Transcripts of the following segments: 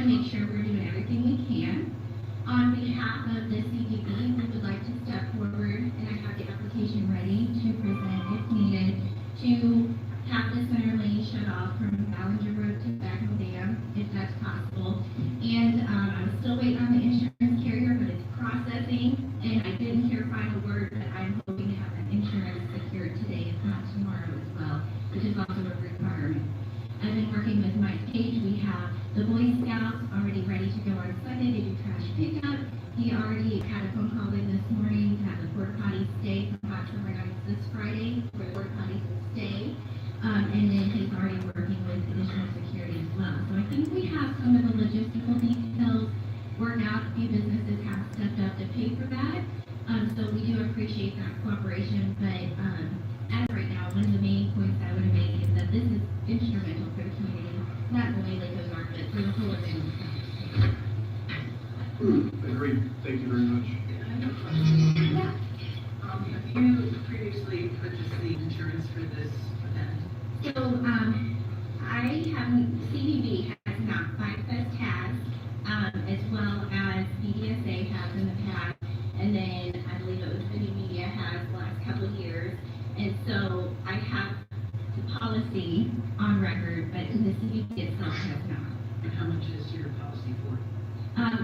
to make sure we're doing everything we can. On behalf of the CDB, we would like to step forward, and I have the application ready to present if needed, to have the center lane shut off from Ballinger Road to Bagnell Dam, if that's possible. And I'm still waiting on the insurance carrier, but it's processing, and I didn't hear final word, but I'm hoping to have that insurance secured today, if not tomorrow as well, which is also a requirement. I've been working with Mike Page. We have the Boy Scouts already ready to go on Sunday to do trash pickup. He already had a phone call in this morning to have the porta potties stay from October 9th this Friday, where the porta potties will stay. And then he's already working with additional security as well. So I think we have some of the logistical details worked out. A few businesses have stepped up to pay for that. So we do appreciate that cooperation. But as of right now, one of the main points I want to make is that this is instrumental for the community, not only Lake Ozark, but for the whole of the Agreed. Thank you very much. Yeah. Have you previously purchased the insurance for this event? So, I haven't, CDB has not, Bikefest has, as well as BDSA has in the past, and then I believe it was City Media has the last couple of years, and so I have the policy on record, but the CDB itself has not. And how much is your policy for?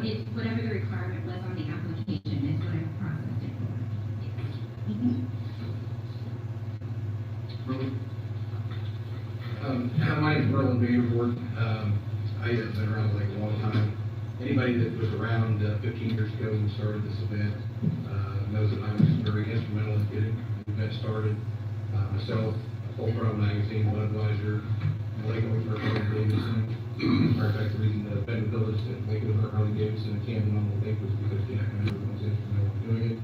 It's whatever the requirement was on the application is what I processed it for. Mm-hmm. My name is Rolla MO. I have been around the lake a long time. Anybody that was around 15 years ago when we started this event knows that I was very instrumental in getting the event started. Myself, Full Throttle Magazine, Budweiser, Lake Ozark Harley-Davidson. In fact, the reason the event was built is that Lake Ozark Harley-Davidson and Camden on the lake was because Jack and everyone was instrumental in doing it.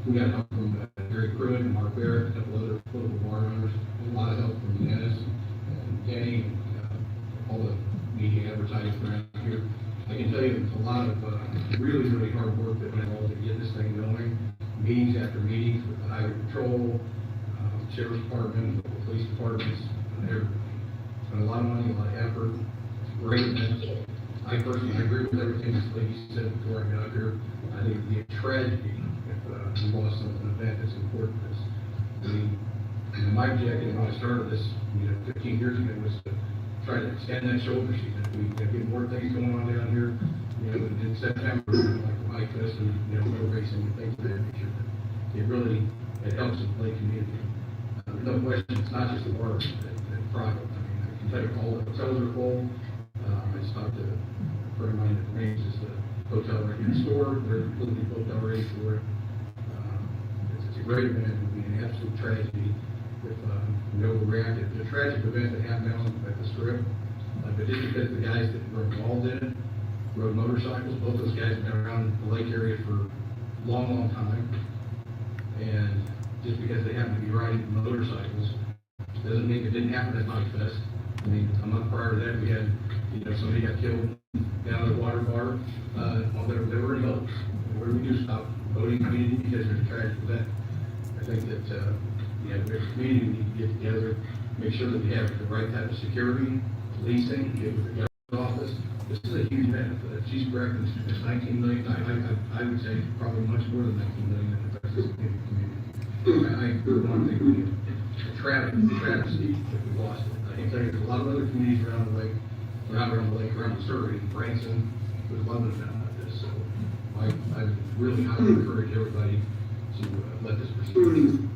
We got help from Gary Pruitt and Mark Barrett, a couple other political bar owners, a lot of help from Dennis and Danny, all the media advertising around here. I can tell you there's a lot of really, really hard work that went on to get this thing going. Meetings after meetings with the highway patrol, sheriff's department, the police departments. They're spent a lot of money, a lot of effort. It's a great event. I personally agree with everything this lady said before I got up here. I think it'd be a tragedy if we lost an event that's important. My objective when I started this, 15 years ago, was to try to extend that shoulder season. We get more things going on down here. In September, like the Bikefest and road racing and things of that nature. It helps the lake community. No question, it's not just the water that private. I mean, I can tell you all the hotels are full. I just talked to a friend of mine that manages the hotel right next door. They're completely booked already for it. It's a great event. It would be an absolute tragedy if we overreacted. It's a tragic event that happened down at the Strip. But just because the guys that were involved in it rode motorcycles, both those guys have been around the lake area for a long, long time. And just because they happen to be riding motorcycles doesn't mean it didn't happen at Bikefest. I mean, a month prior to that, we had, somebody got killed down at the water bar. They were in boats. Where we do stop boating community because there's a tragic event. I think that, the community need to get together, make sure that we have the right type of security, policing, get with the governor's office. This is a huge event. She's correct. It's 19 million. I would say probably much more than 19 million that affects this community. I want to think a travesty if we lost it. I can tell you there's a lot of other communities around the lake, around Surrey, Branson, there's a lot of events like this. So I really highly encourage everybody to let this proceed.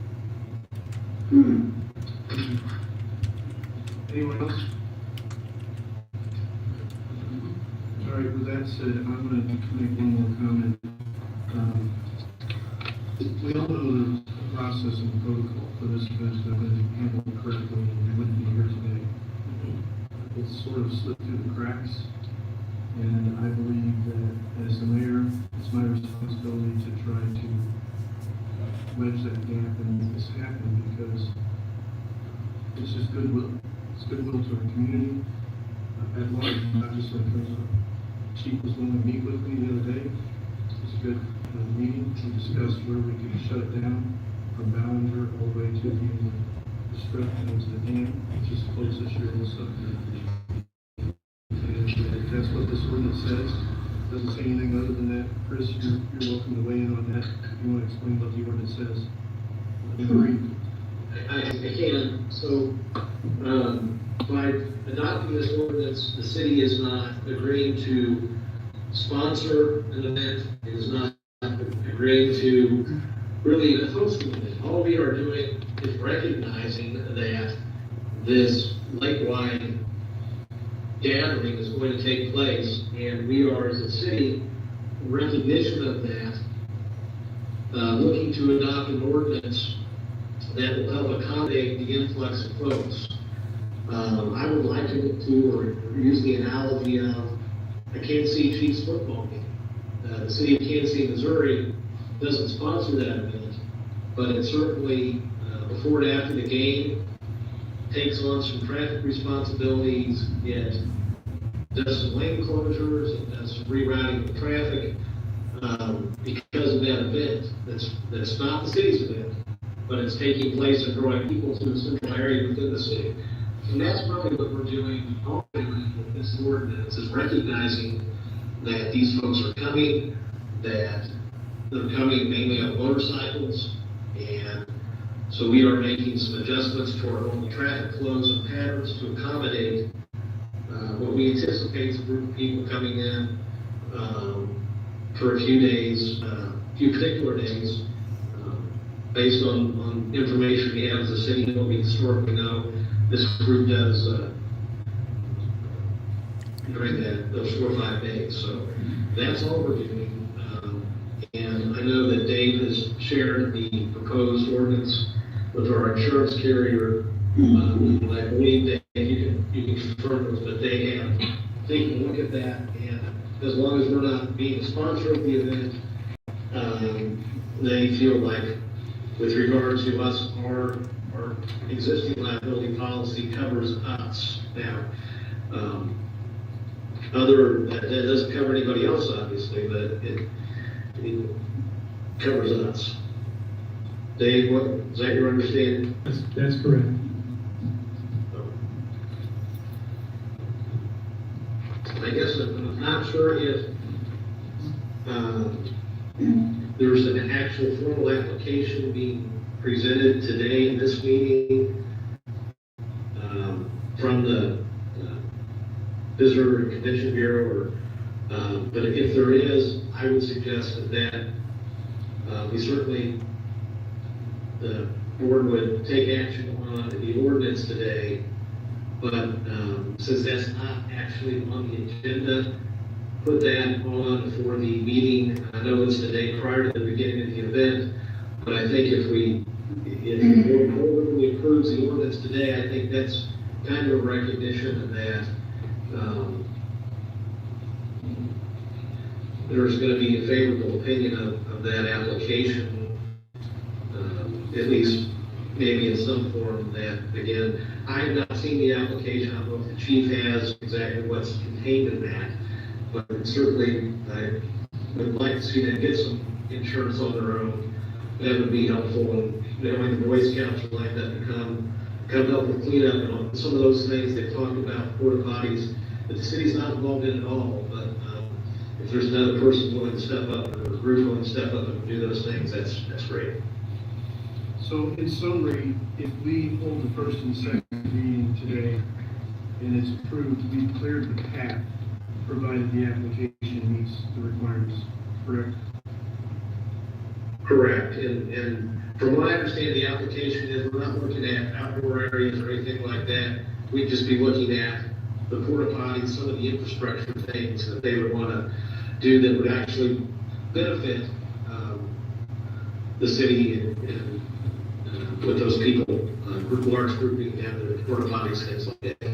Anyone else? All right, with that said, I'm going to make one more comment. We all know the process and protocol for this event has been handled correctly, and we wouldn't be here today. It's sort of slipped through the cracks, and I believe that as the mayor, it's my responsibility to try to wedge that gap and make this happen, because it's just goodwill. It's goodwill to our community at large, not just in terms of. Chief was willing to meet with me the other day. It was a good meeting. We discussed where we could shut it down from Ballinger all the way to the end of the Strip and to the dam, which is close this year also. And that's what this this ordinance says. Doesn't say anything other than that. Chris, you're welcome to weigh in on that. If you want to explain what the ordinance says. I can. So, by adopting this ordinance, the city is not agreeing to sponsor an event. It is not agreeing to really host an event. All we are doing is recognizing that this lake-wide gathering is going to take place, and we are, as a city, in recognition of that, looking to adopt an ordinance that will help accommodate the influx of folks. I would liken it to, or use the analogy of a Kansas City Chiefs football game. The city of Kansas City, Missouri doesn't sponsor that event, but it certainly, before and after the game, takes on some traffic responsibilities. It does some lane closures, it does some rerouting of traffic, because of that event. That's not the city's event, but it's taking place and drawing people to the central area within the city. And that's probably what we're doing with this ordinance, is recognizing that these folks are coming, that they're coming mainly on motorcycles, and so we are making some adjustments to our normal traffic flows and patterns to accommodate what we anticipate is a group of people coming in for a few days, few particular days, based on information we have as a city and what we historically know. This group does during those 4 or 5 days. So that's all we're doing. And I know that Dave has shared the proposed ordinance with our insurance carrier. I believe that you can confirm this, but they have taken a look at that, and as long as we're not being a sponsor of the event, they feel like, with regard to us, our existing liability policy covers us. Now, that doesn't cover anybody else, obviously, but it covers us. Dave, is that your understanding? That's correct. I guess I'm not sure if there's an actual formal application being presented today in this meeting from the Visitor and Convention Bureau, but if there is, I would suggest that we certainly, the board would take action on the ordinance today, but since that's not actually on the agenda, put that on for the meeting. I know it's the day prior to the beginning of the event, but I think if the board really approves the ordinance today, I think that's kind of a recognition that there's going to be a favorable opinion of that application, at least maybe in some form. That, again, I have not seen the application. I don't know if the chief has exactly what's contained in that, but certainly I would like to see them get some insurance on their own. That would be helpful, and knowing the Boy Scouts would like that to come help with cleanup and all, some of those things they talked about, porta potties, that the city's not involved in at all, but if there's another person willing to step up, or a group willing to step up and do those things, that's great. So in summary, if we hold the first and second reading today and it's approved, we've cleared the path, provided the application meets the requirements, correct? Correct, and from what I understand, the application is, we're not looking at outdoor areas or anything like that. We'd just be looking at the porta potties, some of the infrastructure things that they would want to do that would actually benefit the city and with those people, large grouping down to the porta potties, things like that.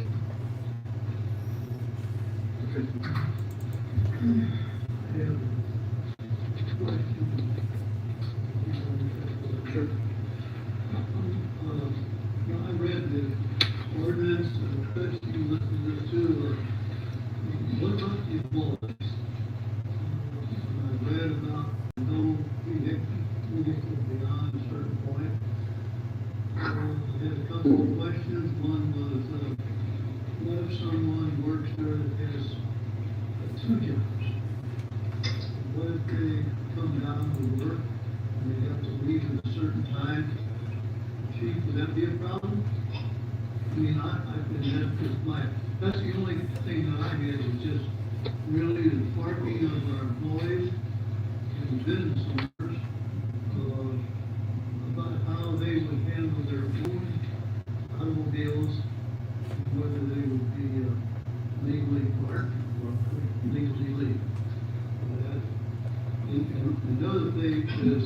Okay. Sure. I read the ordinance, especially listening to what about the employees? I read about no vehicle beyond a certain point. I had a couple of questions. One was, what if someone works there that has two jobs. What if they come down to work and they have to leave at a certain time? Chief, would that be a problem? I mean, that's the only thing that I get is just really the parking of our employees and business owners, about how they would handle their own automobiles, whether they would be legally parked or legally leave. And another thing is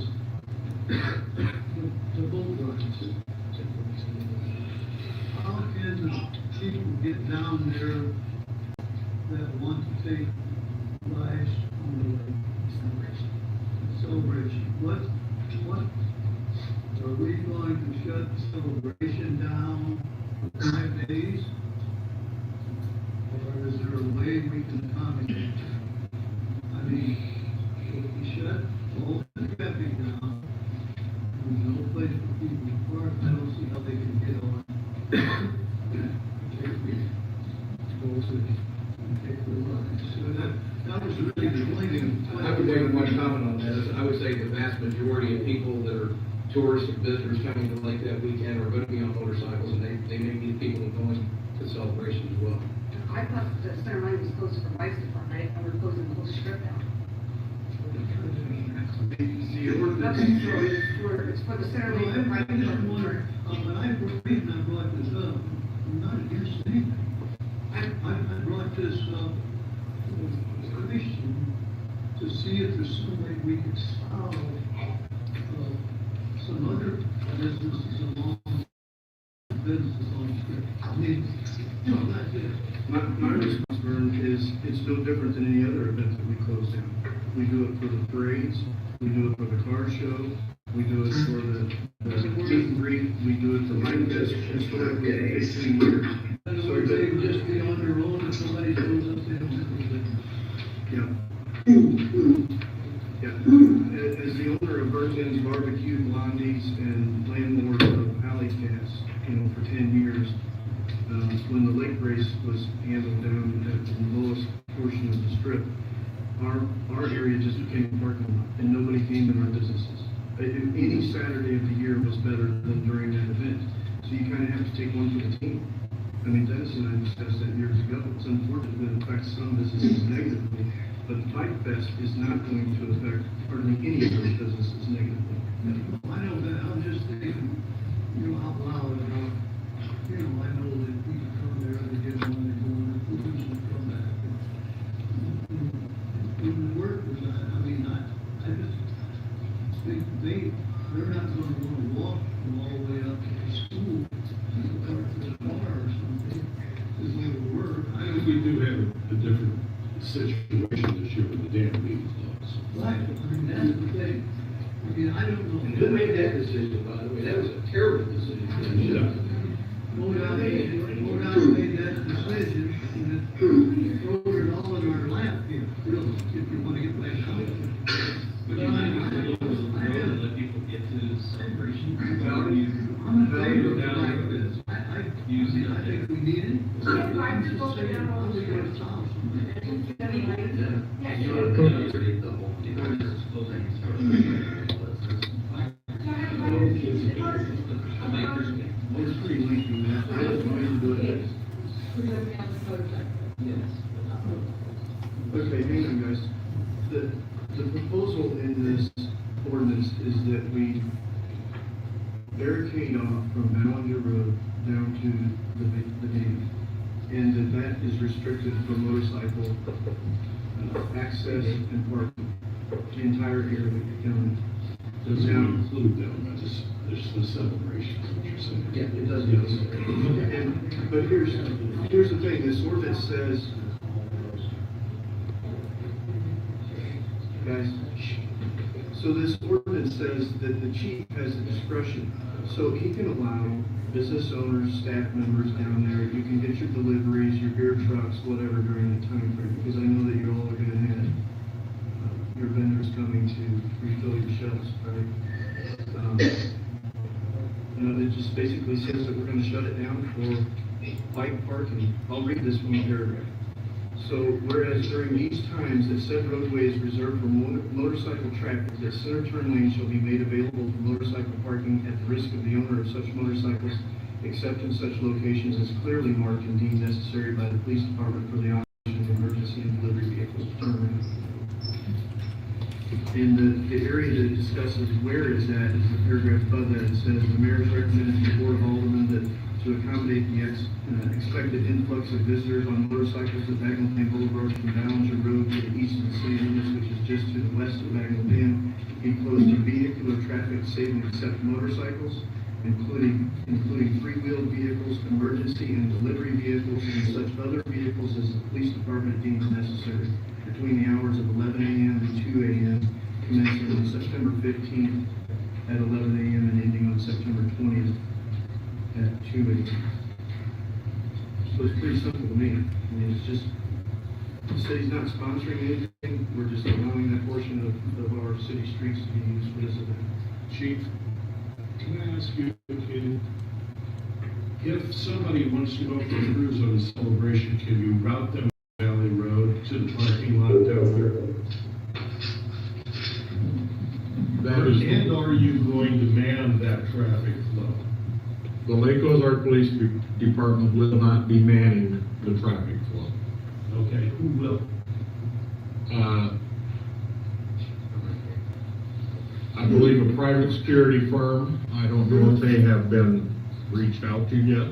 the boat rides. How can the people get down there that want to take rides on the lake? Celebration. What, are we going to shut celebration down for 5 days? Or is there a way we can accommodate that? I mean, if we shut all the traffic down, there's no place for people to park, I don't see how they can get on. So that was really the only thing. I would make one comment on that, is I would say the vast majority of people that are tourists and visitors coming to the lake that weekend are going to be on motorcycles, and they may be the people going to celebration as well. I thought the ceremony was closed for Vice Department, and we're closing the whole strip down. The ordinance, It's for the ceremony for Vice Department. When I brought this up, I'm not against anything. I brought this up with the commission to see if there's some way we could solve some other businesses along businesses on the strip. I mean, you know, that's it. my response, Vern, is it's no different than any other event that we close down. We do it for the parades, we do it for the car show, we do it for the meet and greet, we do it for Bikefest historically for 15 years. In other words, they would just be on their own if somebody shows up, they don't have to. Yeah. Yeah. As the owner of Bergen's Barbecue, Blondie's, and landlord of Alley Cast, for 10 years, when the lake race was handled down at the lowest portion of the strip, our area just became a parking lot, and nobody came in our businesses. Any Saturday of the year was better than during that event. So you kind of have to take one for the team. I mean, Dennis and I discussed that years ago. It's unfortunate that it affects some businesses negatively, but Bikefest is not going to affect hardly any of those businesses negatively. I know that, I'm just thinking, out loud about, I know that people come there, they get on, they go on, they lose and come back. It wouldn't work with that, I mean, I just think they're not gonna want to walk all the way up to the school, or to the bar or something, to go to work. I I think we do have a different situation this year with the dam being closed. Right, I mean, that's the thing. I mean, I don't know. And who made that decision, by the way? That was a terrible decision. MoDOT made that decision, and it throws it all in our lap here, really, if you want to get back on it. But Let people get to the celebration. I'm in favor of like this. I think we need it. I'm just saying, how we gonna solve something? It's pretty lengthy, man. I don't know how to do it. Okay, hang on, guys. The proposal in this ordinance is that we barricade off from Ballinger Road down to the dam. And that is restricted for motorcycle access and parking, the entire area of the county. Does it include them, there's the celebration, is what you're saying? Yeah, it does. But here's the thing, this ordinance says, guys, so this ordinance says that the chief has the discretion, so he can allow business owners, staff members down there, you can get your deliveries, your beer trucks, whatever during that time frame, because I know that you're all gonna have your vendors coming to refill your shelves, right? It just basically says that we're gonna shut it down for bike parking. I'll read this one paragraph. So whereas during these times that said roadway is reserved for motorcycle traffic, that center turn lane shall be made available for motorcycle parking at the risk of the owner of such motorcycles, except in such locations as clearly marked and deemed necessary by the police department for the operation of emergency and delivery vehicles. And the area that discusses where it's at is the paragraph above that. It says the mayor's recommended to the board of aldermen that to accommodate the expected influx of visitors on motorcycles at Bagnell Dam Boulevard from Ballinger Road to the east of the city limits, which is just to the west of Bagnell Dam, be closed to vehicular traffic save and except motorcycles, including three-wheeled vehicles, emergency and delivery vehicles, and such other vehicles as the police department deems necessary between the hours of 11 a.m. and 2 a.m., commencing on September 15th at 11 a.m. and ending on September 20th at 2 a.m. So it's pretty simple to me. I mean, it's just, the city's not sponsoring anything, we're just allowing that portion of our city streets to be used for this event. Chief, can I ask you, if somebody wants to go for a cruise on a celebration, can you route them Valley Road to the parking lot down there? And are you going to man that traffic flow? The Lake Ozark Police Department will not be manning the traffic flow. Okay, who will? I believe a private security firm, I don't know if they have been reached out to yet,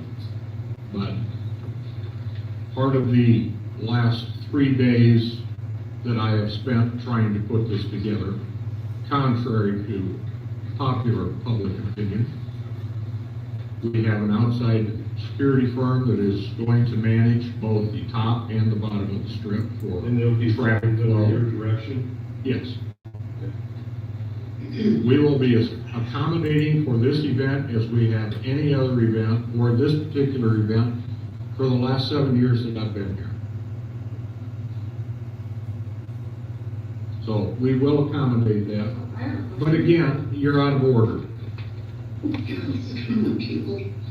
but part of the last 3 days that I have spent trying to put this together, contrary to popular public opinion, we have an outside security firm that is going to manage both the top and the bottom of the strip for And they'll be traffic driving flow. in your direction? Yes. We will be as accommodating for this event as we have any other event, or this particular event, for the last 7 years that I've been here. So we will accommodate that. But again, you're out of order.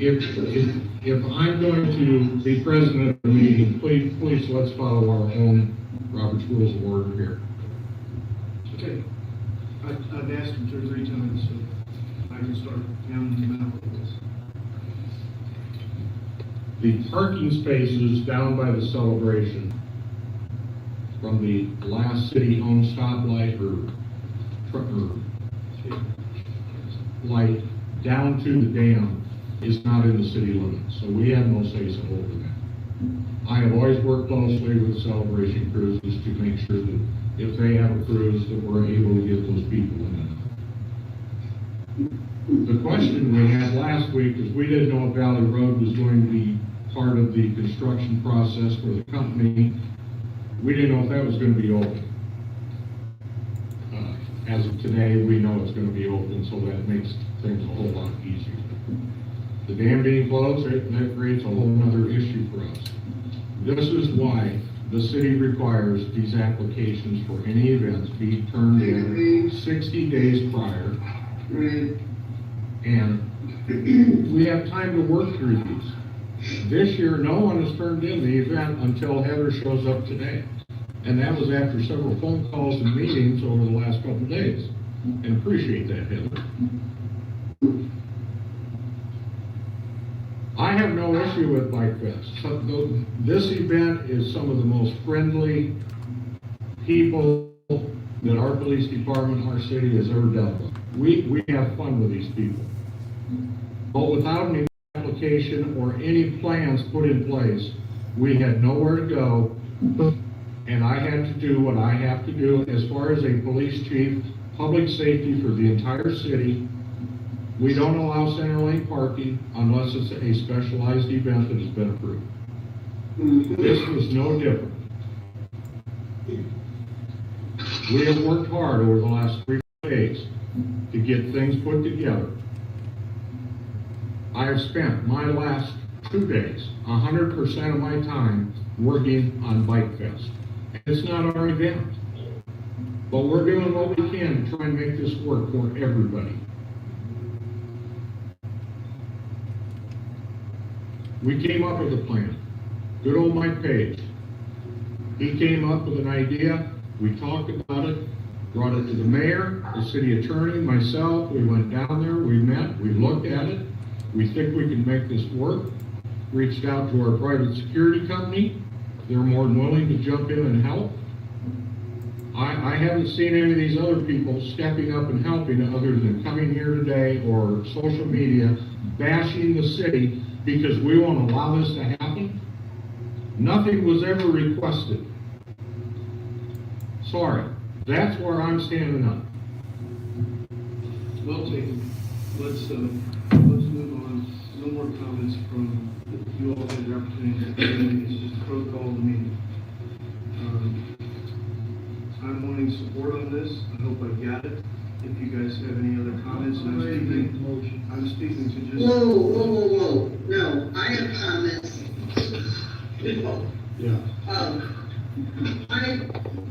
If I'm going to be president of the meeting, please let's follow our own Robert's Rules of Order here. Okay. I've asked him 2 or 3 times, so I can start pounding him out with this. The parking spaces down by the celebration, from the last city-owned stoplight or light down to the dam, is not in the city limits, so we have no say-so over that. I have always worked closely with celebration cruises to make sure that if they have a cruise, that we're able to get those people in and out. The question we had last week is we didn't know if Valley Road was going to be part of the construction process for the company. We didn't know if that was going to be open. As of today, we know it's going to be open, so that makes things a whole lot easier. The dam being closed, that creates a whole other issue for us. This is why the city requires these applications for any events be turned in 60 days prior. And we have time to work through these. This year, no one has turned in the event until Heather shows up today. And that was after several phone calls and meetings over the last couple of days. And appreciate that, Heather. I have no issue with Bikefest. This event is some of the most friendly people that our police department, our city has ever dealt with. We have fun with these people. But without any application or any plans put in place, we had nowhere to go, and I had to do what I have to do as far as a police chief, public safety for the entire city. We don't allow center lane parking unless it's a specialized event that has been approved. This was no different. We have worked hard over the last 3 days to get things put together. I have spent my last 2 days, 100% of my time, working on Bikefest. It's not our event, but we're doing what we can to try and make this work for everybody. We came up with a plan. Good old Mike Page. He came up with an idea, we talked about it, brought it to the mayor, the city attorney, myself, we went down there, we met, we looked at it, we think we can make this work, reached out to our private security company, they're more than willing to jump in and help. I haven't seen any of these other people stepping up and helping other than coming here today or social media bashing the city because we won't allow this to happen. Nothing was ever requested. Sorry, that's where I'm standing up. Well taken. Let's move on. No more comments from, you all had your opportunity. It's just protocol of the meeting. I'm wanting support on this. I hope I got it. If you guys have any other comments, and I'm speaking to just. Whoa. No, I have comments. Yeah. I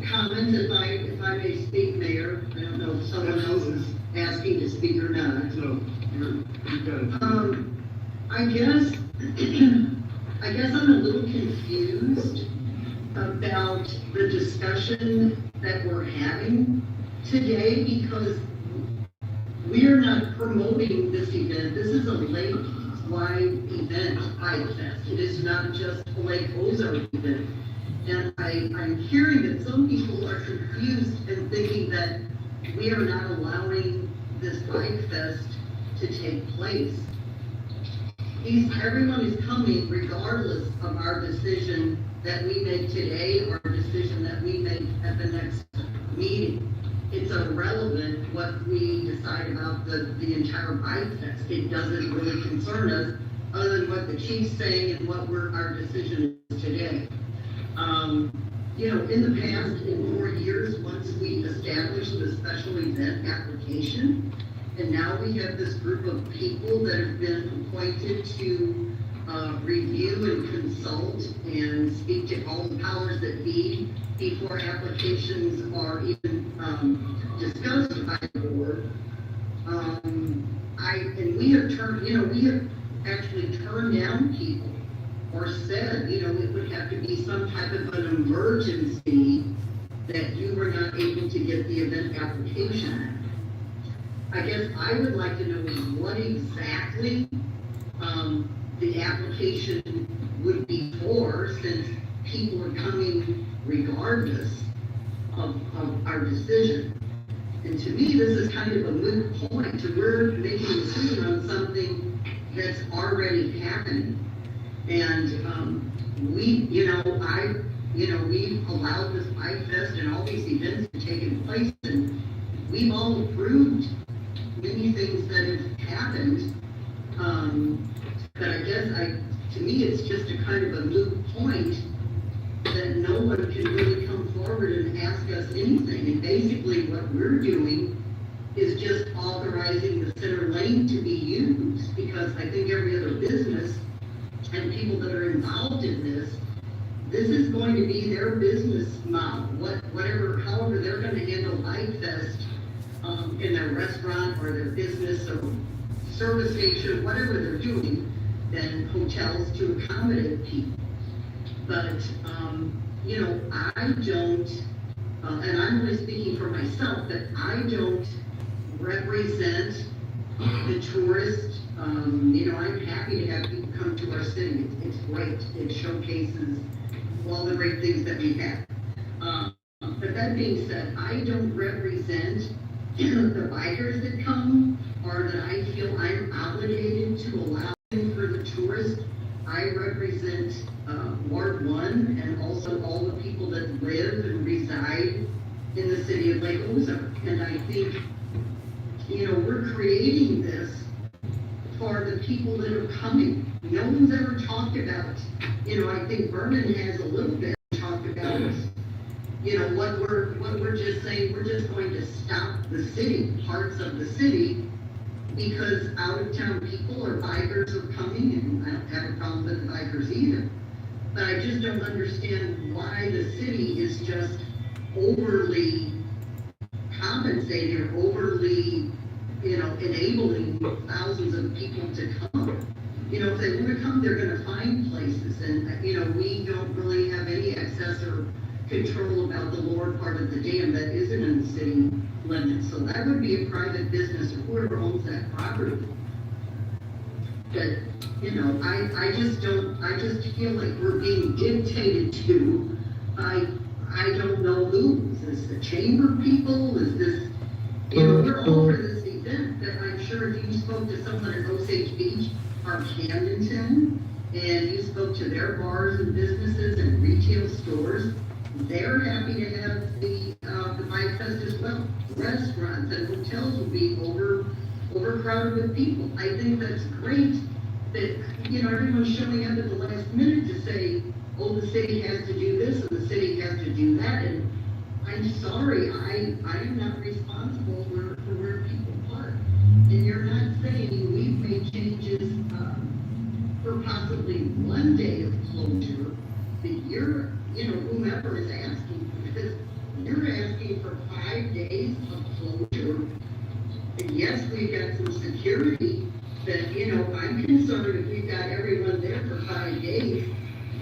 comment if I may speak, Mayor. I don't know if someone else is asking to speak or not. No, you've got it. I guess I'm a little confused about the discussion that we're having today because we're not promoting this event. This is a lake-wide event, Bikefest. It is not just a Lake Ozark event. And I'm hearing that some people are confused and thinking that we are not allowing this Bikefest to take place. Everyone is coming regardless of our decision that we make today or decision that we make at the next meeting. It's irrelevant what we decide about the entire Bikefest. It doesn't really concern us other than what the chief's saying and what our decision is today. In the past, in 4 years, once we established the special event application, and now we have this group of people that have been appointed to review and consult and speak to all the powers that be before applications are even discussed by the board. We have actually turned down people or said, it would have to be some type of an emergency that you were not able to get the event application. I guess I would like to know what exactly the application would be for, since people are coming regardless of our decision. And to me, this is kind of a moot point. We're making a decision on something that's already happening. And we've allowed this Bikefest and all these events to take place, and we've all approved many things that have happened. But I guess to me, it's just a kind of a moot point that no one can really come forward and ask us anything. And basically what we're doing is just authorizing the center lane to be used, because I think every other business and people that are involved in this is going to be their business model. However they're going to handle Bikefest in their restaurant or their business or service station, whatever they're doing, than hotels to accommodate people. But, I don't, and I'm only speaking for myself, that I don't represent the tourist. I'm happy to have people come to our city. It's great. It showcases all the great things that we have. But that being said, I don't represent the bikers that come, or that I feel I'm obligated to allow them for the tourists. I represent Ward 1 and also all the people that live and reside in the city of Lake Ozark. And I think, we're creating this for the people that are coming. No one's ever talked about, I think Vernon has a little bit talked about, what we're just saying, we're just going to stop the city, parts of the city, because out-of-town people or bikers are coming, and I don't have a problem with the bikers either. But I just don't understand why the city is just overly compensating or overly, enabling thousands of people to come. If they want to come, they're going to find places, and we don't really have any access or control about the lower part of the dam that isn't in the city limits. So that would be a private business or whoever owns that property. But, you know, I just feel like we're being dictated to by, I don't know who. Is this the chamber people? Is this, you know, we're all for this event, but I'm sure if you spoke to someone at Osage Beach or Camdenton, and you spoke to their bars and businesses and retail stores, they're happy to have the Bikefest as well. Restaurants and hotels will be overcrowded with people. I think that's great that, you know, everyone's showing up at the last minute to say, oh, the city has to do this and the city has to do that. And I'm sorry, I am not responsible for where people park. And you're not saying we've made changes for possibly one day of closure, that you're, you know, whomever is asking, because you're asking for 5 days of closure. And yes, we've got some security, but, you know, I'm concerned if we've got everyone there for 5 days,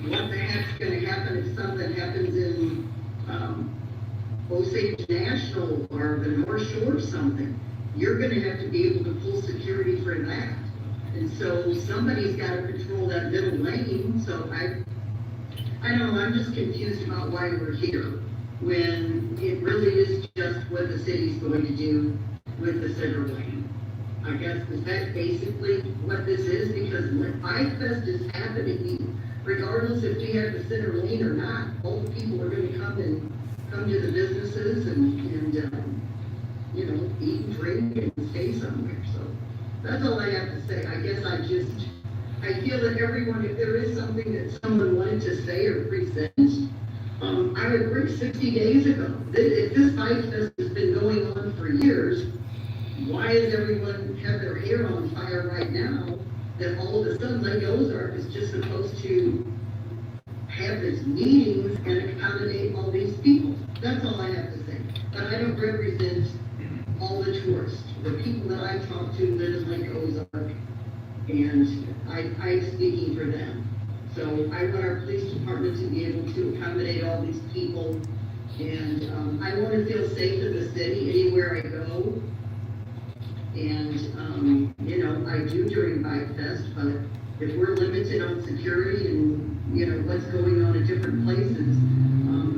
what the heck's gonna happen if something happens in, Osage National or the North Shore or something? You're gonna have to be able to pull security for that. And so somebody's gotta control that middle lane, so I don't know, I'm just confused about why we're here, when it really is just what the city's going to do with the center lane. I guess, is that basically what this is? Because Bikefest is happening, regardless if we have the center lane or not, both people are gonna come to the businesses and you know, eat and drink and stay somewhere, so. That's all I have to say. I guess I feel that everyone, if there is something that someone wanted to say or present, I agree 60 days ago. If this Bikefest has been going on for years, why does everyone have their hair on fire right now that all of a sudden Lake Ozark is just supposed to have its meetings and accommodate all these people? That's all I have to say. But I don't represent all the tourists. The people that I talk to live in Lake Ozark, and I'm speaking for them. So I want our police department to be able to accommodate all these people, and I want to feel safe in the city anywhere I go. And, you know, I do during Bikefest, but if we're limited on security and, you know, what's going on in different places,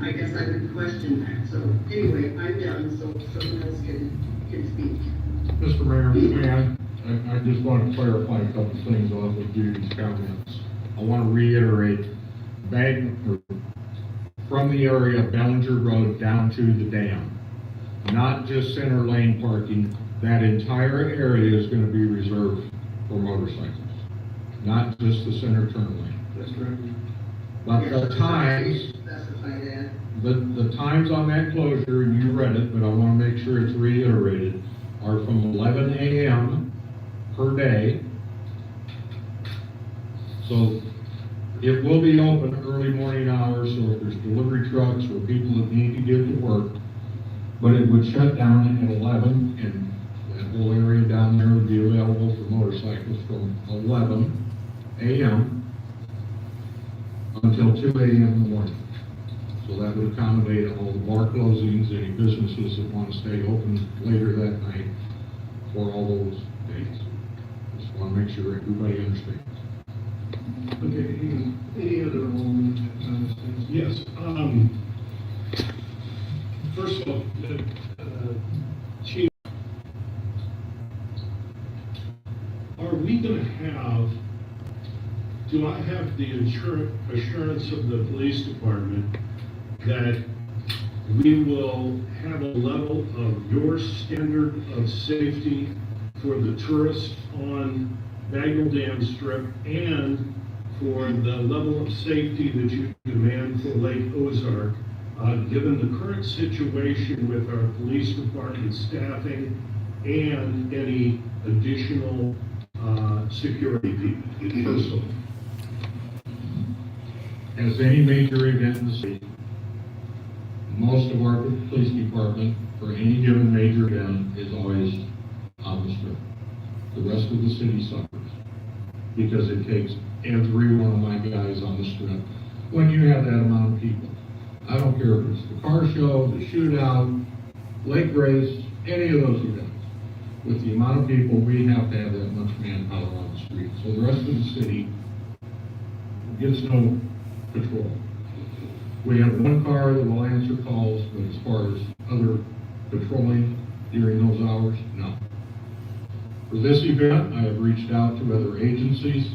I guess I would question that. So anyway, I'm done, so someone else can speak. Mr. Mayor, I just want to clarify a couple things off of Judy's comments. I want to reiterate, from the area of Bellinger Road down to the dam, not just center lane parking, that entire area is going to be reserved for motorcycles, not just the center turn lane. That's right. But the times, Specify that. the times on that closure, and you read it, but I want to make sure it's reiterated, are from 11 a.m. per day. So it will be open early morning hours, so if there's delivery trucks or people that need to get to work, but it would shut down at 11, and that whole area down there would be available for motorcycles from 11 a.m. until 2 a.m. in the morning. So that would accommodate all the bar closings, any businesses that want to stay open later that night for all those days. Just want to make sure everybody understands. Okay, any other Alderman comments? Yes, first of all, Chief, are we gonna have, do I have the assurance of the police department that we will have a level of your standard of safety for the tourists on Bagnell Dam Strip and for the level of safety that you demand for Lake Ozark, given the current situation with our police department staffing and any additional security people? First of all, as any major event in the city, most of our police department for any given major event is always on the strip. The rest of the city suffers because it takes every one of my guys on the strip when you have that amount of people. I don't care if it's the car show, the shootout, lake race, any of those events. With the amount of people, we have to have that much manpower on the street. So the rest of the city gets no patrol. We have one car that will answer calls, but as far as other patrolling during those hours, no. For this event, I have reached out to other agencies.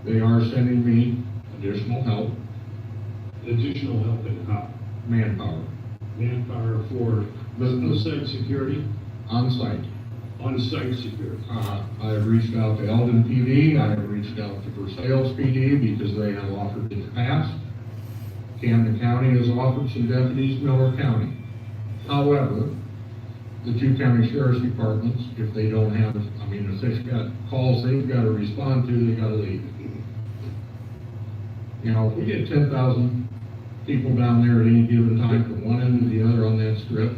They are sending me additional help, Additional help in how? manpower, Manpower for on-site security? on-site. On-site security. I have reached out to Eldon PD, I have reached out to Versailles PD because they have offered in the past. Camden County has offered some deputies, Miller County. However, the two county sheriff's departments, if they don't have, if they've got calls they've got to respond to, they gotta leave. You know, if we get 10,000 people down there at any given time from one end to the other on that strip,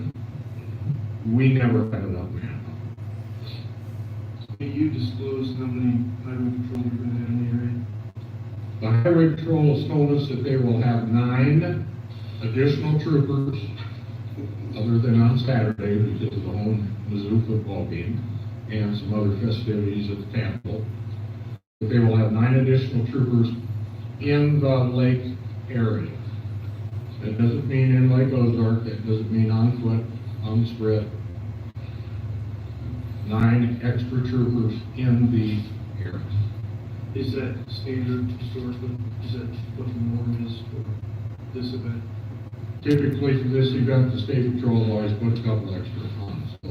we never have enough manpower. Can you disclose how many highway patrol you're gonna have in the area? The highway patrol has told us that they will have 9 additional troopers, other than on Saturday because of the home Mizzou football game and some other festivities at the Capitol. But they will have 9 additional troopers in the lake area. That doesn't mean in Lake Ozark, that doesn't mean on foot, on the strip. 9 extra troopers in the area. Is that standard historically? Is that what the norm is for this event? Typically for this event, the state patrol always puts a couple extra on, so.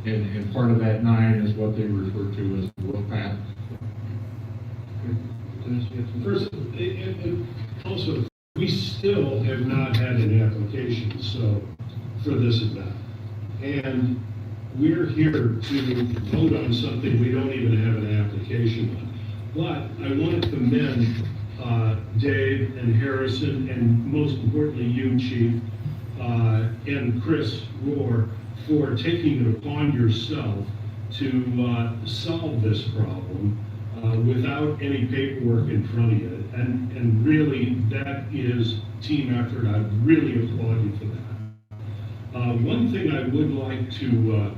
And part of that 9 is what they refer to as the road path. Dennis, you have some- First, and also, we still have not had an application, so, for this event. And we're here to vote on something we don't even have an application on. But I want to commend Dave and Harrison, and most importantly you, Chief, and Chris Rohr, for taking it upon yourself to solve this problem without any paperwork in front of you. And really, that is team effort. I really applaud you for that. One thing I would like to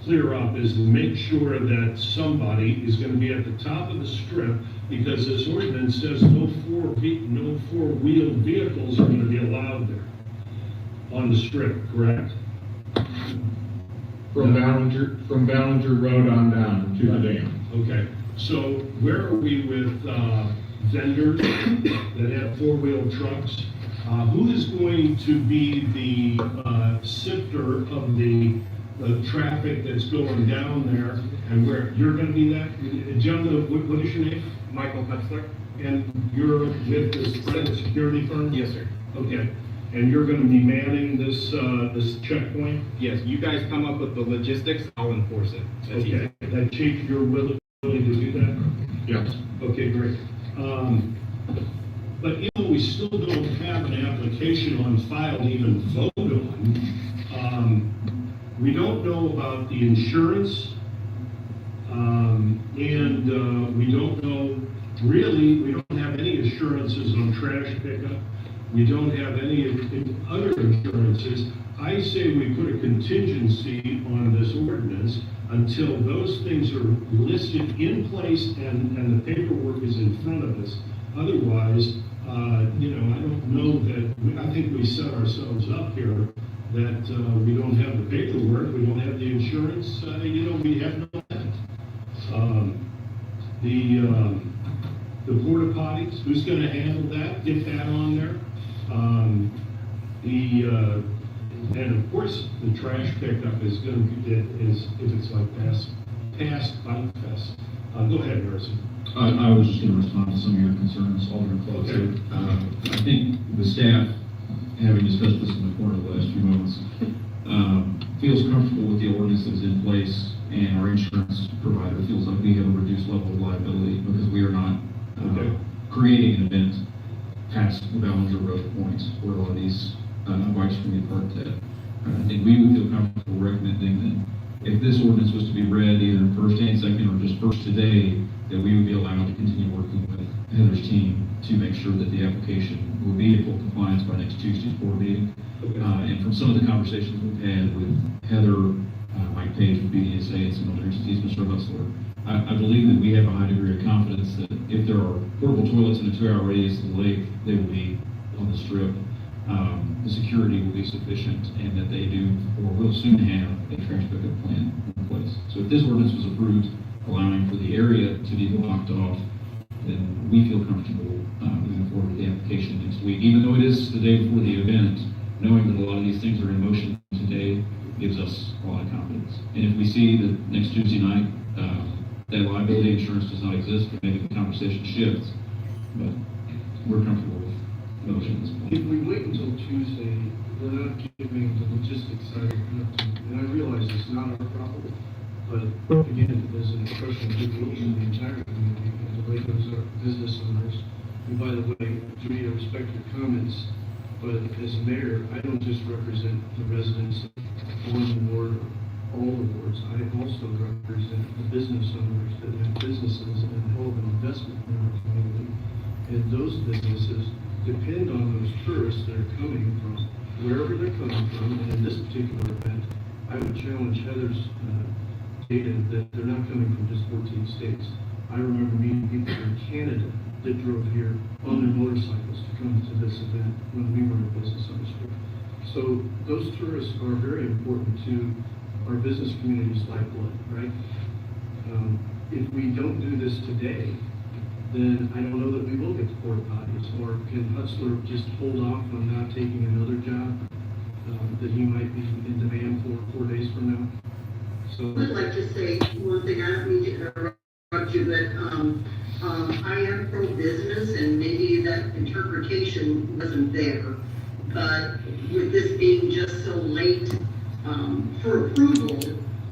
clear up is to make sure that somebody is going to be at the top of the strip, because this ordinance says no four-wheeled vehicles are going to be allowed there on the strip, correct? From Ballinger Road on down to the dam. Okay, so where are we with vendors that have four-wheel trucks? Who is going to be the sifter of the traffic that's going down there, and where you're going to be that? Gentlemen, what is your name? Michael Metzler? And you're with this private security firm? Yes, sir. Okay, and you're going to be manning this this checkpoint? Yes, you guys come up with the logistics, I'll enforce it. That's Okay, easy. and Chief, you're willing to do that? Yes. Okay, great. But we still don't have an application on file to even vote on. We don't know about the insurance, and we don't know, really, we don't have any assurances on trash pickup. We don't have any other insurances. I say we put a contingency on this ordinance until those things are listed in place and the paperwork is in front of us. Otherwise, I don't know that, I think we set ourselves up here that we don't have the paperwork, we don't have the insurance, we have no end. The porta potties, who's gonna handle that, get that on there? And of course, the trash pickup is gonna be, if it's like past Bikefest. Go ahead, Harrison. I was just going to respond to some of your concerns, Alderman Clark. Okay. I think the staff, having discussed this in the corner the last few moments, feels comfortable with the ordinance that is in place, and our insurance provider feels like we have a reduced level of liability because we are not creating an event past the Ballinger Road point where a lot of these bikes can be parked at. I think we would feel comfortable recommending that if this ordinance was to be read either first and second or just first today, that we would be allowed to continue working with Heather's team to make sure that the application will be in full compliance by next Tuesday's board meeting. And from some of the conversations we've had with Heather, Mike Page with BDSA and some other entities, Mr. Hustler, I believe that we have a high degree of confidence that if there are portable toilets in a 2-hour radius of the lake, they will be on the strip. The security will be sufficient, and that they do or will soon have a trash pickup plan in place. So if this ordinance was approved, allowing for the area to be blocked off, then we feel comfortable moving forward with the application next week. Even though it is the day before the event, knowing that a lot of these things are in motion today gives us a lot of confidence. And if we see that next Tuesday night, that liability insurance does not exist, maybe the conversation shifts, but we're comfortable with motion at this point. If we wait until Tuesday, we're not giving the logistics side enough time. And I realize it's not our problem, but again, there's an expression of goodwill in the entire community, and the way those are business owners. And by the way, Judy, I respect your comments, but as mayor, I don't just represent the residents of one ward or all the wards. I also represent the business owners that have businesses and hold an investment in our community. And those businesses depend on those tourists that are coming from wherever they're coming from. And in this particular event, I would challenge Heather's data that they're not coming from just 14 states. I remember meeting people from Canada that drove here on their motorcycles to come to this event when we were in business on the street. So those tourists are very important to our business community's lifeblood, right? If we don't do this today, then I don't know that we will get the porta potties. Or can Hutzler just hold off on not taking another job that he might be in demand for 4 days from now? So I would like to say one thing, I don't mean to interrupt you, but I am pro-business, and maybe that interpretation wasn't there. But with this being just so late for approval,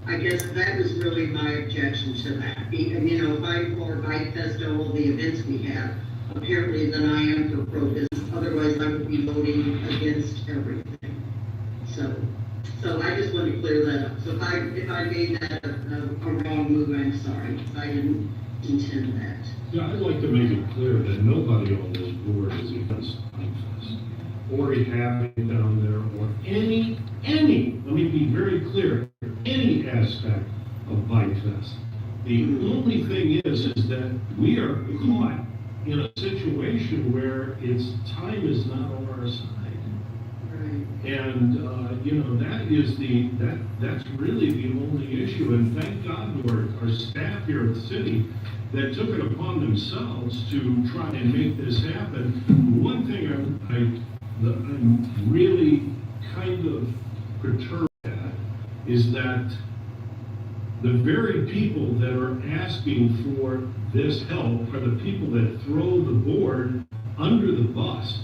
I guess that was really my objection to that. And, you know, if I'm for Bikefest and all the events we have, apparently then I am for pro-business. Otherwise, I would be voting against everything. So I just want to clear that up. So if I made that a wrong move, I'm sorry, because I didn't intend that. Yeah, I'd like to make it clear that nobody on this board is against Bikefest, or having it down there, or any, let me be very clear, any aspect of Bikefest. The only thing is that we are caught in a situation where its time is not on our side. And, you know, that's really the only issue. And thank God to our staff here at the city that took it upon themselves to try and make this happen. One thing I'm really kind of perturbed at is that the very people that are asking for this help are the people that throw the board under the bus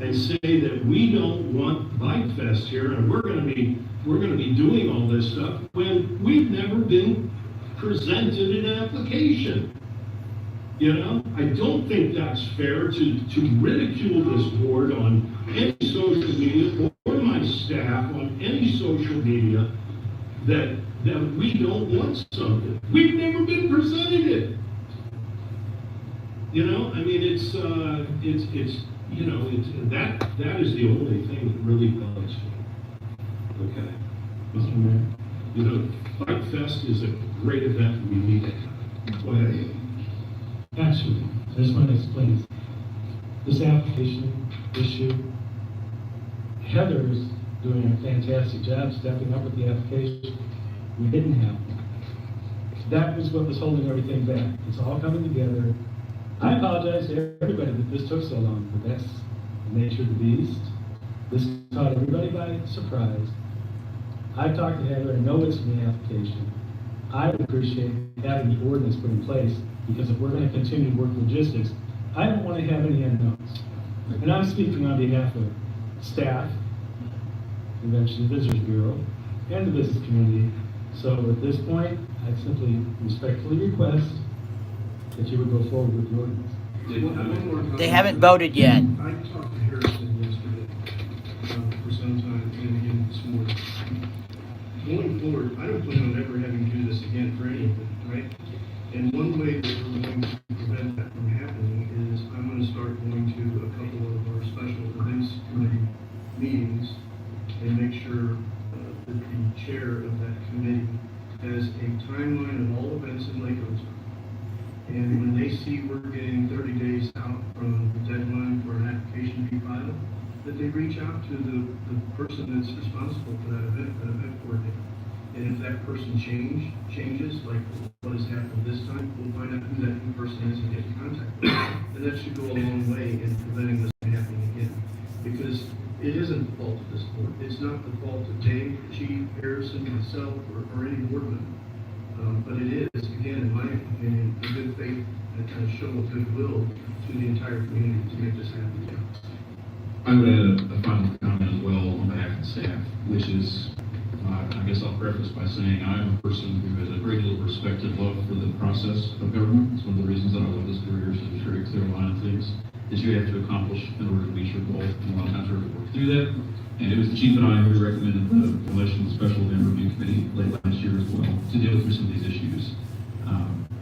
and say that we don't want Bikefest here and we're going to be doing all this stuff when we've never been presented an application. You know, I don't think that's fair to ridicule this board on any social media or my staff on any social media that we don't want something. We've never been presented it. You know, I mean, it's you know, that is the only thing that really bugs me. Okay, Mr. Mayor, you know, Bikefest is a great event. We need it. Go ahead. Actually, I just want to explain this application issue. Heather's doing a fantastic job stepping up with the application. We didn't have one. That was what was holding everything back. It's all coming together. I apologize to everybody that this took so long, but that's the nature of the beast. This caught everybody by surprise. I talked to Heather, I know it's in the application. I would appreciate having the ordinance put in place, because if we're going to continue to work logistics, I don't want to have any unknowns. And I'm speaking on behalf of staff, Convention and Visitors Bureau, and the business community. So at this point, I simply respectfully request that you would go forward with the ordinance. One more comment. They haven't voted yet. I talked to Harrison yesterday for some time, and again this morning. Going forward, I don't plan on ever having to do this again for any of it, right? And one way that we're going to prevent that from happening is I'm going to start has a timeline of all events in Lake Ozark. And when they see we're getting 30 days out from the deadline for an application to be filed, that they reach out to the person that's responsible for that event coordinator. And if that person changes, like what has happened this time, we'll find out who that new person is and get in contact with them. And that should go a long way in preventing this from happening again. Because it isn't the fault of this board. It's not the fault of Dave, Chief, Harrison, myself, or any board member. But it is, again, in my opinion, a good faith and a show of goodwill to the entire community to make this happen. I would add a final comment as well on behalf of the staff, which is, I guess I'll preface by saying I am a person who has a great deal of respect and love for the process of government. It's one of the reasons that I love this career, so there's a very clear line of things that you have to accomplish in order to reach your goal. And a lot of times we have to work through that. And it was the chief and I who recommended the election special event review committee late last year as well to deal through some of these issues.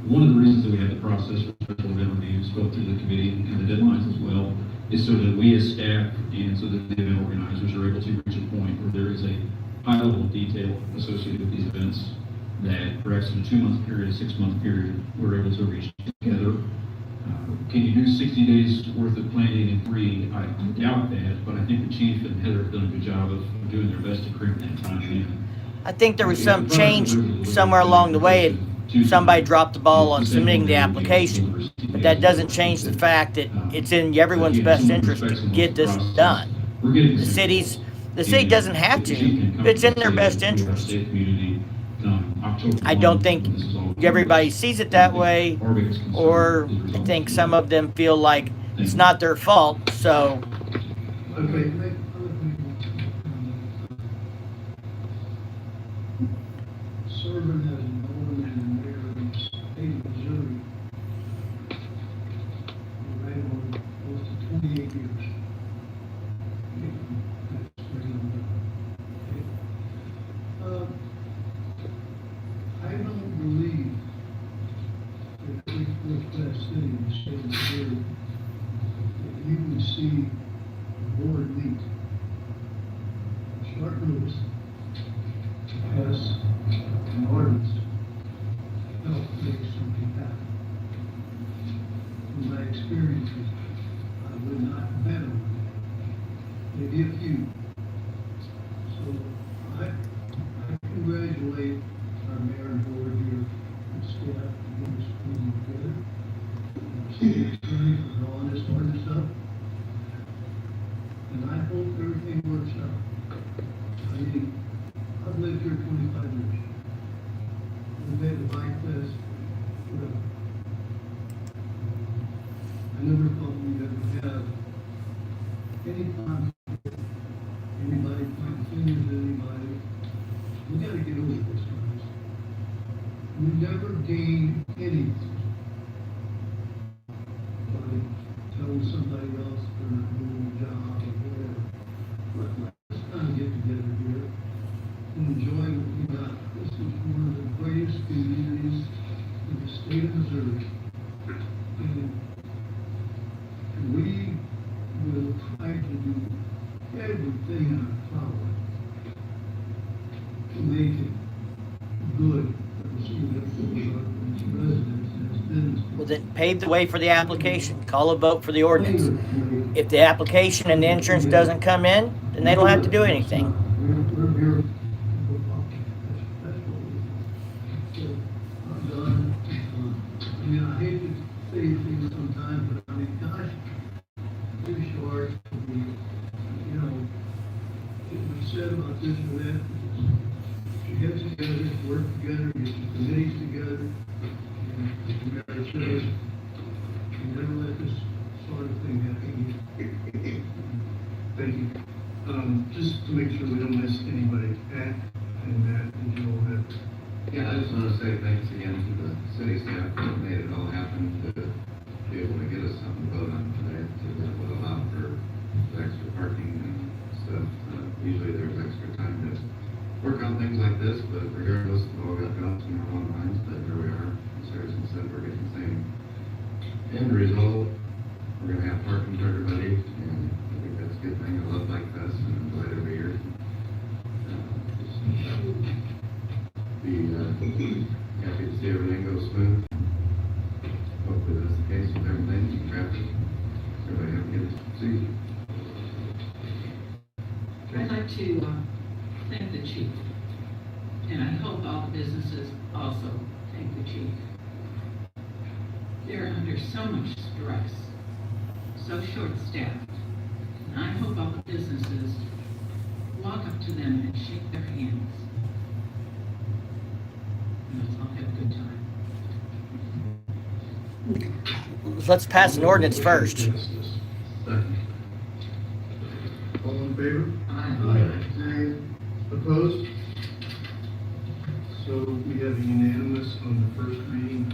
One of the reasons that we had the process for special event reviews go through the committee and the deadlines as well is so that we as staff and so that the event organizers are able to reach a point where there is a high level of detail associated with these events that perhaps in a 2-month period, a 6-month period, we're able to reach together. Can you do 60 days worth of planning in 3? I doubt that, but I think the chief and Heather have done a good job of doing their best to crimp that time in. I think there was some change somewhere along the way. Somebody dropped the ball on submitting the application, but that doesn't change the fact that it's in everyone's best interest to get this done. The city doesn't have to, but it's in their best interest. I don't think everybody sees it that way, or I think some of them feel like it's not their fault, so. Okay, serving as an alderman and mayor of the state of Missouri, right on close to 28 years. I don't believe that if we looked at city in the state of Missouri, that you would see the board meet short notice pass an ordinance to help make something happen. From my experiences, I would not bet on that. Maybe a few. So I congratulate our mayor and board here and staff to get this meeting together. Our city attorney for drawing this ordinance up. And I hope everything works out. I mean, I've lived here 25 years. We've had the Bikefest, whatever. I never thought we'd ever have any conflict, anybody pointing fingers at anybody. We gotta get over this, guys. We never gain anything by telling somebody else they're not doing their job or whatever. Let's kind of get together here and enjoy what we got. This is one of the greatest communities in the state of Missouri. And we will try to do everything in our power to make it good for the city of Ozark and its residents and its businesses. Well, then pave the way for the application. Call a vote for the ordinance. If the application and the insurance doesn't come in, then they don't have to do anything. We're here. That's what we do. I'm done. I mean, I hate to say things sometimes, but I mean, gosh, too short. You know, it was said about this or that. You get together, work together, get your committees together, and the mayor says, you never let this sort of thing happen. Thank you. Just to make sure we don't miss anybody, Pat and Matt and Joel have. Yeah, I just want to say thanks again to the city staff that made it all happen to be able to get us something to vote on today that would allow for extra parking and stuff. Usually there's extra time to work on things like this, but regardless, we've all got jobs in our own minds, but here we are. As Harrison said, we're getting the same end result. We're going to have parking for everybody, and I think that's a good thing. I love Bikefest and enjoy it every year. The proceed. I'd like to thank the chief, and I hope all the businesses also thank the chief. They're under so much stress, so short-staffed, and I hope all the businesses walk up to them and shake their hands. And let's all have a good time. Let's pass an ordinance first. Second. All in favor? Aye. Opposed? So we have a unanimous on the first reading.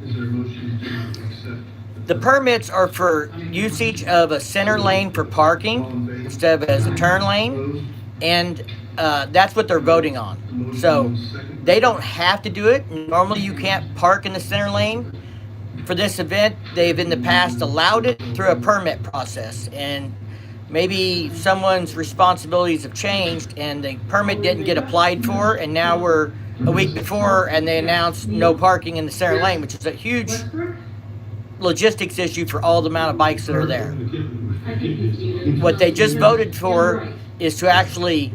Is there a motion to accept? The permits are for usage of a center lane for parking instead of as a turn lane, Opposed? and that's what they're voting on. So they don't have to do it. Normally, you can't park in the center lane. For this event, they've in the past allowed it through a permit process, and maybe someone's responsibilities have changed and the permit didn't get applied for, and now we're a week before and they announced no parking in the center lane, which is a huge logistics issue for all the amount of bikes that are there. What they just voted for is to actually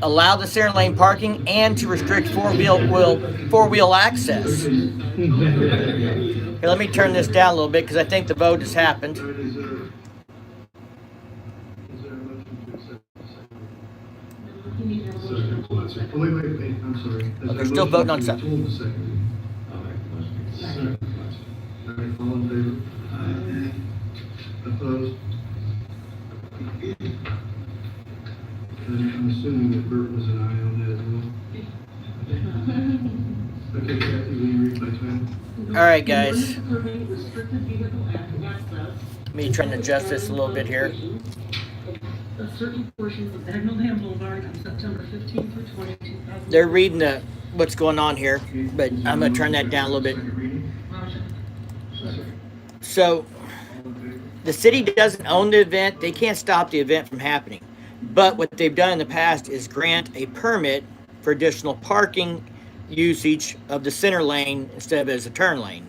allow the center lane parking and to restrict four-wheel access. Here, let me turn this down a little bit because I think the vote has happened. All right, is there a motion to accept the second? Oh, wait, I'm sorry. Is there a They're still motion voting on to something. hold the second? I'll make the motion. Second. All right, all in favor? Opposed? And I'm assuming that Bert was an aye on that as well. Okay, Kathy, will you read by title? All right, guys. Restricted vehicle access. Let me try and adjust this a little bit here. Of certain portions of Bagnell Dam Boulevard on September 15th through 20, 2000. They're reading what's going on here, but I'm going to turn that down a little bit. Second reading? So, the city doesn't own the event. They can't stop the event from happening. But what they've done in the past is grant a permit for additional parking usage of the center lane instead of as a turn lane.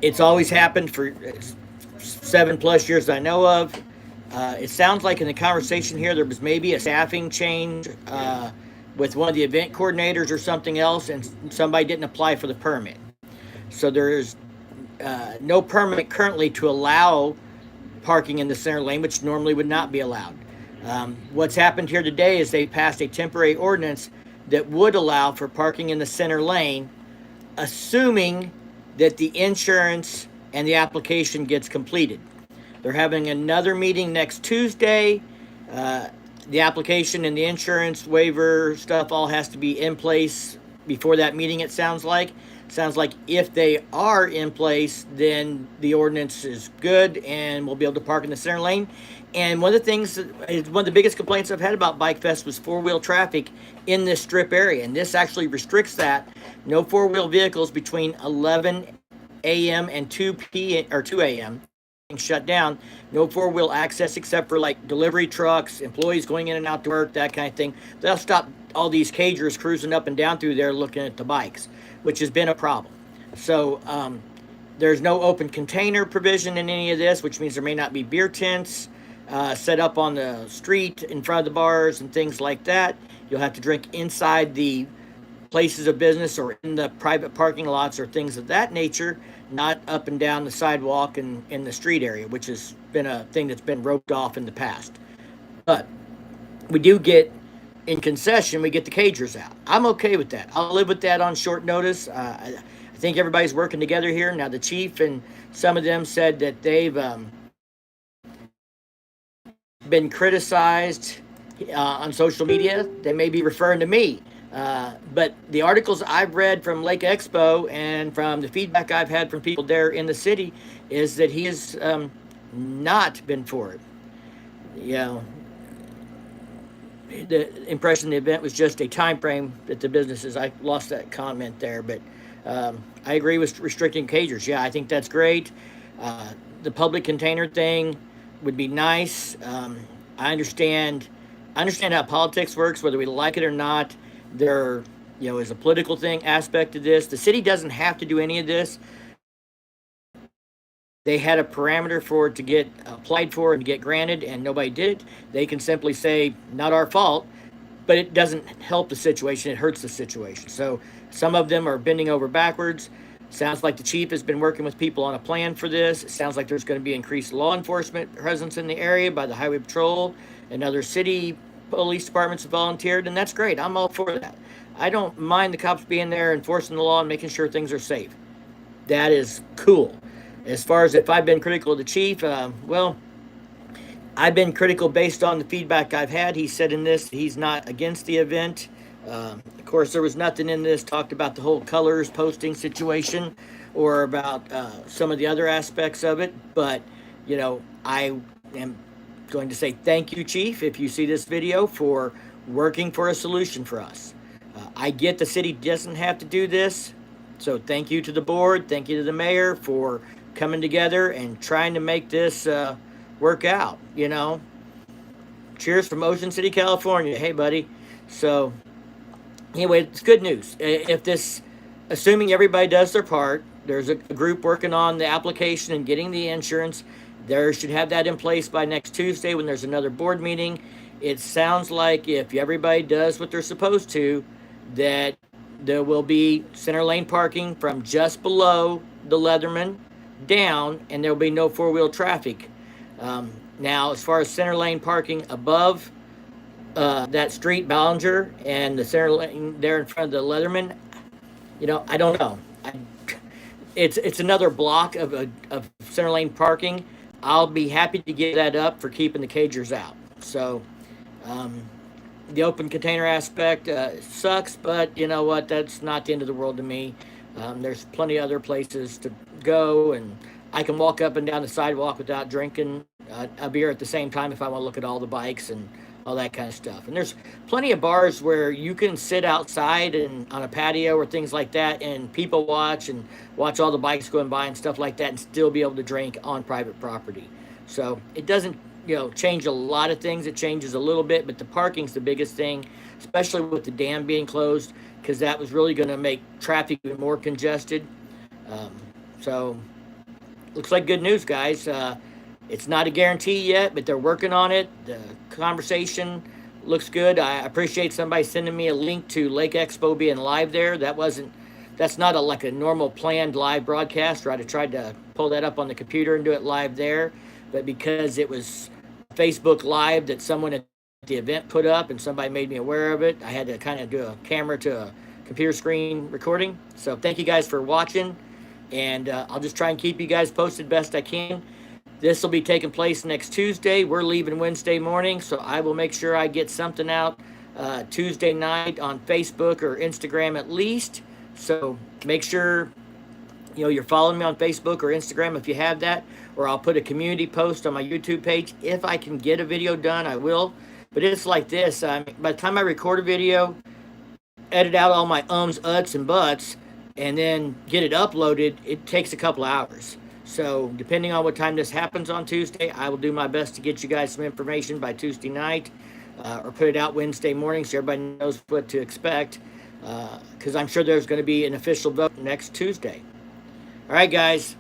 It's always happened for 7+ years that I know of. It sounds like in the conversation here there was maybe a staffing change with one of the event coordinators or something else, and somebody didn't apply for the permit. So there is no permit currently to allow parking in the center lane, which normally would not be allowed. What's happened here today is they passed a temporary ordinance that would allow for parking in the center lane, assuming that the insurance and the application gets completed. They're having another meeting next Tuesday. The application and the insurance waiver stuff all has to be in place before that meeting, it sounds like. Sounds like if they are in place, then the ordinance is good and we'll be able to park in the center lane. And one of the things, one of the biggest complaints I've had about Bikefest was four-wheel traffic in this strip area. And this actually restricts that. No four-wheel vehicles between 11 a.m. and 2 p.m. or 2 a.m. shut down. No four-wheel access except for like delivery trucks, employees going in and out to work, that kind of thing. They'll stop all these cagers cruising up and down through there looking at the bikes, which has been a problem. So there's no open container provision in any of this, which means there may not be beer tents set up on the street in front of the bars and things like that. You'll have to drink inside the places of business or in the private parking lots or things of that nature, not up and down the sidewalk and in the street area, which has been a thing that's been roped off in the past. But we do get, in concession, we get the cagers out. I'm okay with that. I'll live with that on short notice. I think everybody's working together here. Now, the chief and some of them said that they've been criticized on social media. They may be referring to me. But the articles I've read from Lake Expo and from the feedback I've had from people there in the city is that he has not been for it. You know, the impression of the event was just a time frame that the businesses, I lost that comment there, but I agree with restricting cagers. Yeah, I think that's great. The public container thing would be nice. I understand how politics works, whether we like it or not. There, is a political thing aspect to this. The city doesn't have to do any of this. they had a parameter for it to get applied for and get granted, and nobody did it, they can simply say, not our fault, but it doesn't help the situation, it hurts the situation. So some of them are bending over backwards. Sounds like the chief has been working with people on a plan for this. It sounds like there's going to be increased law enforcement presence in the area by the highway patrol, and other city police departments have volunteered, and that's great. I'm all for that. I don't mind the cops being there enforcing the law and making sure things are safe. That is cool. As far as if I've been critical of the chief, well, I've been critical based on the feedback I've had. He said in this he's not against the event. Of course, there was nothing in this talked about the whole colors posting situation or about some of the other aspects of it. But, you know, I am going to say thank you, Chief, if you see this video, for working for a solution for us. I get the city doesn't have to do this. So thank you to the board. Thank you to the mayor for coming together and trying to make this work out, you know. Cheers from Ocean City, California. Hey, buddy. So anyway, it's good news. If this, assuming everybody does their part, there's a group working on the application and getting the insurance. There should have that in place by next Tuesday when there's another board meeting. It sounds like if everybody does what they're supposed to, that there will be center lane parking from just below the Leatherman down, and there will be no four-wheel traffic. Now, as far as center lane parking above that street, Ballinger, and the center lane there in front of the Leatherman, you know, I don't know. It's another block of center lane parking. I'll be happy to give that up for keeping the cagers out. So the open container aspect sucks, but you know what? That's not the end of the world to me. There's plenty of other places to go, and I can walk up and down the sidewalk without drinking a beer at the same time if I want to look at all the bikes and all that kind of stuff. And there's plenty of bars where you can sit outside and on a patio or things like that, and people watch and watch all the bikes going by and stuff like that, and still be able to drink on private property. So it doesn't, you know, change a lot of things. It changes a little bit, but the parking's the biggest thing, especially with the dam being closed, because that was really going to make traffic even more congested. So looks like good news, guys. It's not a guarantee yet, but they're working on it. The conversation looks good. I appreciate somebody sending me a link to Lake Expo being live there. That's not like a normal planned live broadcast, right? I tried to pull that up on the computer and do it live there, but because it was Facebook Live that someone at the event put up and somebody made me aware of it, I had to kind of do a camera to a computer screen recording. So thank you guys for watching, and I'll just try and keep you guys posted best I can. This will be taking place next Tuesday. We're leaving Wednesday morning, so I will make sure I get something out Tuesday night on Facebook or Instagram at least. So make sure, you know, you're following me on Facebook or Instagram if you have that, or I'll put a community post on my YouTube page. If I can get a video done, I will. But it's like this. By the time I record a video, edit out all my ums, uts, and buts, and then get it uploaded, it takes a couple hours. So depending on what time this happens on Tuesday, I will do my best to get you guys some information by Tuesday night, or put it out Wednesday morning so everybody knows what to expect, because I'm sure there's going to be an official vote next Tuesday. All right, guys,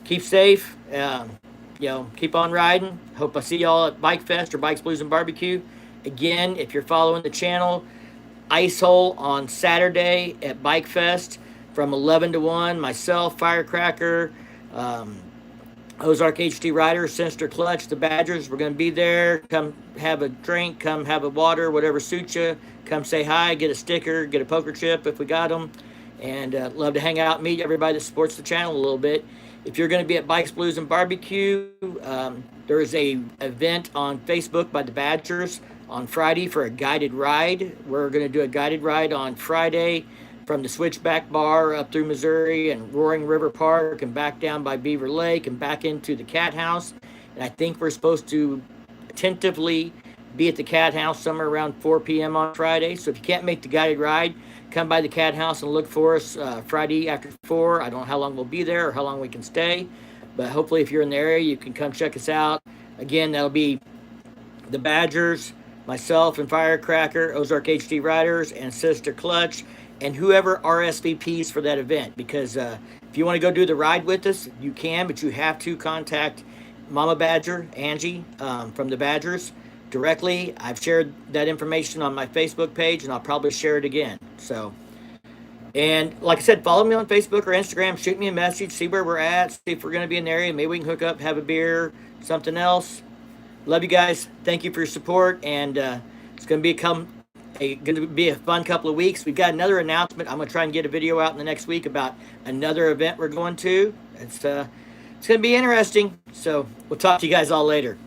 keep safe. You know, keep on riding. Hope I see y'all at Bikefest or Bikes, Blues, and Barbecue. Again, if you're following the channel, Ice Hole on Saturday at Bikefest from 11 to 1. Myself, Firecracker, Ozark HD Rider, Sinister Clutch, the Badgers. We're going to be there. Come have a drink, come have a water, whatever suits you. Come say hi, get a sticker, get a poker chip if we got them. And love to hang out and meet everybody that supports the channel a little bit. If you're going to be at Bikes, Blues, and Barbecue, there is a event on Facebook by the Badgers on Friday for a guided ride. We're going to do a guided ride on Friday from the Switchback Bar up through Missouri and Roaring River Park and back down by Beaver Lake and back into the Cat House. And I think we're supposed to tentatively be at the Cat House somewhere around 4 p.m. on Friday. So if you can't make the guided ride, come by the Cat House and look for us Friday after 4. I don't know how long we'll be there or how long we can stay, but hopefully if you're in the area, you can come check us out. Again, that'll be the Badgers, myself and Firecracker, Ozark HD Riders, and Sister Clutch. and whoever RSVPs for that event, because if you want to go do the ride with us, you can, but you have to contact Mama Badger, Angie, from the Badgers directly. I've shared that information on my Facebook page, and I'll probably share it again. So, and like I said, follow me on Facebook or Instagram, shoot me a message, see where we're at, see if we're going to be in the area. Maybe we can hook up, have a beer, something else. Love you guys. Thank you for your support, and it's going to be a fun couple of weeks. We've got another announcement. I'm going to try and get a video out in the next week about another event we're going to. It's going to be interesting. So we'll talk to you guys all later.